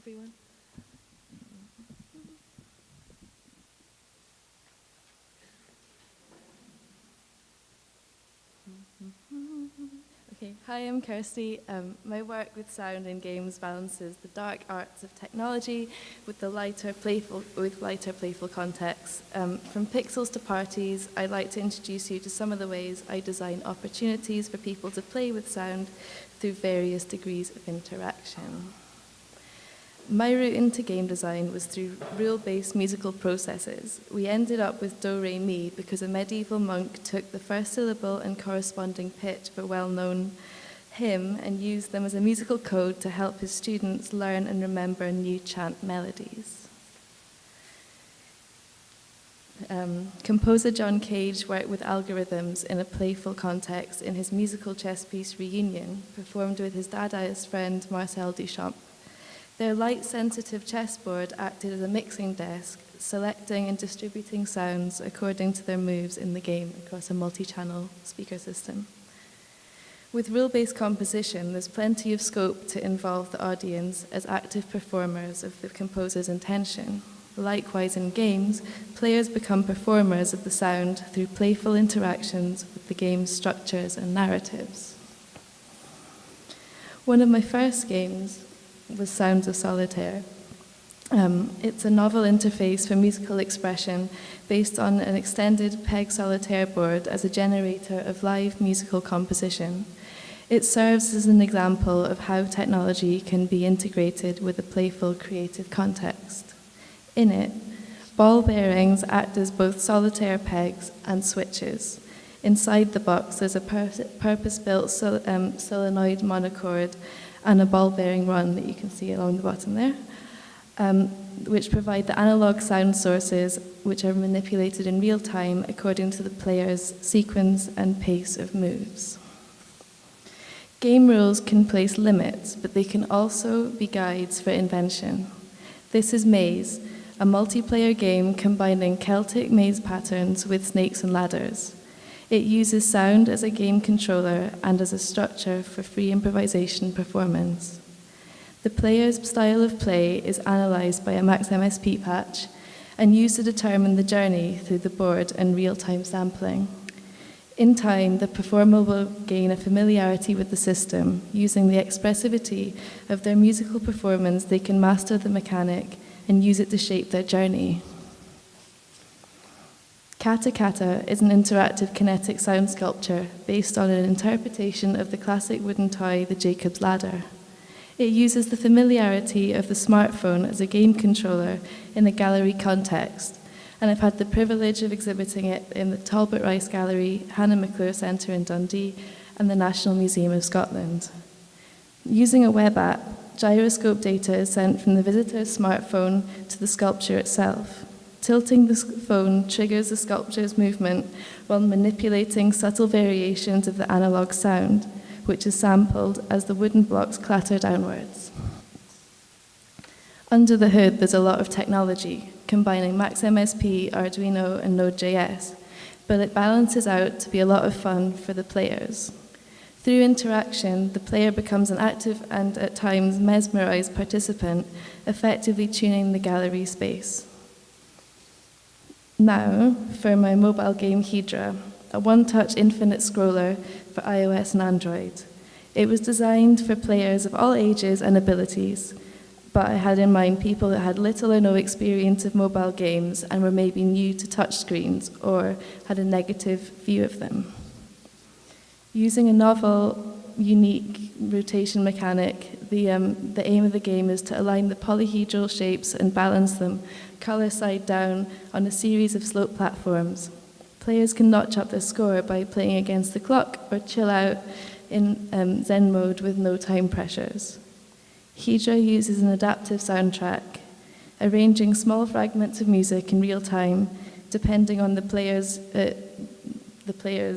everyone. Okay, hi, I'm Kirsty. My work with sound in games balances the dark arts of technology with lighter, playful contexts. From pixels to parties, I'd like to introduce you to some of the ways I design opportunities for people to play with sound through various degrees of interaction. My route into game design was through rule-based musical processes. We ended up with do, re, mi because a medieval monk took the first syllable and corresponding pitch of a well-known hymn and used them as a musical code to help his students learn and remember new chant melodies. Composer John Cage worked with algorithms in a playful context in his musical chess piece Reunion, performed with his Dadaist friend Marcel Duchamp. Their light-sensitive chessboard acted as a mixing desk, selecting and distributing sounds according to their moves in the game across a multi-channel speaker system. With rule-based composition, there's plenty of scope to involve the audience as active performers of the composer's intention. Likewise, in games, players become performers of the sound through playful interactions with the game's structures and narratives. One of my first games was Sounds of Solitaire. It's a novel interface for musical expression based on an extended PEG solitaire board as a generator of live musical composition. It serves as an example of how technology can be integrated with a playful, creative context. In it, ball bearings act as both solitaire pegs and switches. Inside the box, there's a purpose-built solenoid monochord and a ball bearing run that you can see along the bottom there, which provide the analog sound sources which are manipulated in real time according to the player's sequence and pace of moves. Game rules can place limits, but they can also be guides for invention. This is Maze, a multiplayer game combining Celtic maze patterns with snakes and ladders. It uses sound as a game controller and as a structure for free improvisation performance. The player's style of play is analysed by a MaxMSP patch and used to determine the journey through the board and real-time sampling. In time, the performer will gain a familiarity with the system. Using the expressivity of their musical performance, they can master the mechanic and use it to shape their journey. Kata Kata is an interactive kinetic sound sculpture based on an interpretation of the classic wooden toy, the Jacob's Ladder. It uses the familiarity of the smartphone as a game controller in a gallery context, and I've had the privilege of exhibiting it in the Talbot Rice Gallery, Hannah McClure Centre in Dundee, and the National Museum of Scotland. Using a web app, gyroscope data is sent from the visitor's smartphone to the sculpture itself. Tilting the phone triggers the sculpture's movement while manipulating subtle variations of the analog sound, which is sampled as the wooden blocks clatter downwards. Under the hood, there's a lot of technology, combining MaxMSP, Arduino, and Node.js, but it balances out to be a lot of fun for the players. Through interaction, the player becomes an active and at times mesmerized participant, effectively tuning the gallery space. Now, for my mobile game Hydra, a one-touch infinite scroller for iOS and Android. It was designed for players of all ages and abilities, but I had in mind people that had little or no experience of mobile games and were maybe new to touchscreens or had a negative view of them. Using a novel, unique rotation mechanic, the aim of the game is to align the polyhedral shapes and balance them color side down on a series of slope platforms. Players can notch up their score by playing against the clock or chill out in Zen mode with no time pressures. Hydra uses an adaptive soundtrack, arranging small fragments of music in real time, depending on the player's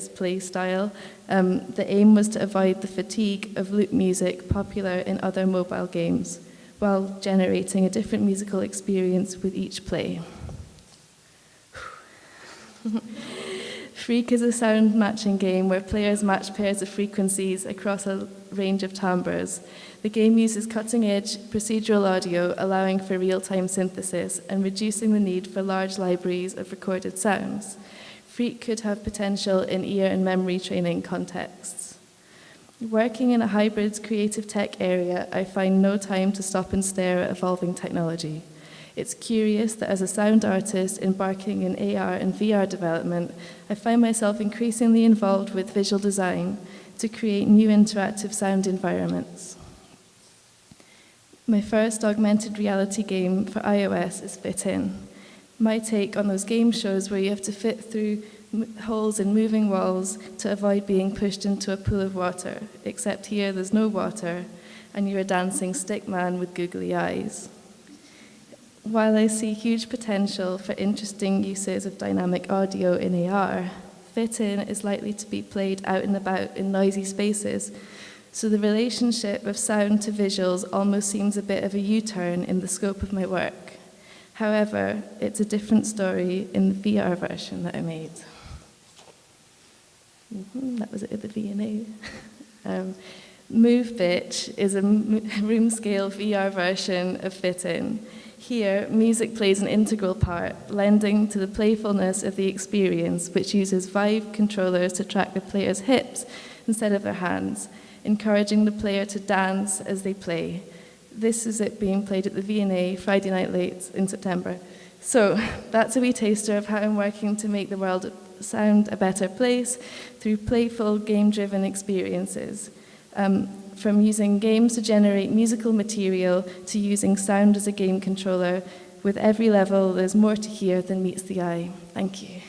play style. The aim was to avoid the fatigue of loop music popular in other mobile games, while generating a different musical experience with each play. Freak is a sound matching game where players match pairs of frequencies across a range of timbres. The game uses cutting-edge procedural audio, allowing for real-time synthesis and reducing the need for large libraries of recorded sounds. Freak could have potential in ear and memory training contexts. Working in a hybrid creative tech area, I find no time to stop and stare at evolving technology. It's curious that as a sound artist embarking in AR and VR development, I find myself increasingly involved with visual design to create new interactive sound environments. My first augmented reality game for iOS is Fit In. My take on those game shows where you have to fit through holes in moving walls to avoid being pushed into a pool of water, except here there's no water and you're a dancing stick man with googly eyes. While I see huge potential for interesting uses of dynamic audio in AR, Fit In is likely to be played out and about in noisy spaces, so the relationship of sound to visuals almost seems a bit of a U-turn in the scope of my work. However, it's a different story in the VR version that I made. That was it at the V&A. Move Bitch is a room-scale VR version of Fit In. Here, music plays an integral part, lending to the playfulness of the experience, which uses Vive controllers to track the player's hips instead of their hands, encouraging the player to dance as they play. This is it being played at the V&A Friday night late in September. So that's a wee taster of how I'm working to make the world sound a better place through playful, game-driven experiences. From using games to generate musical material to using sound as a game controller. With every level, there's more to hear than meets the eye. Thank you.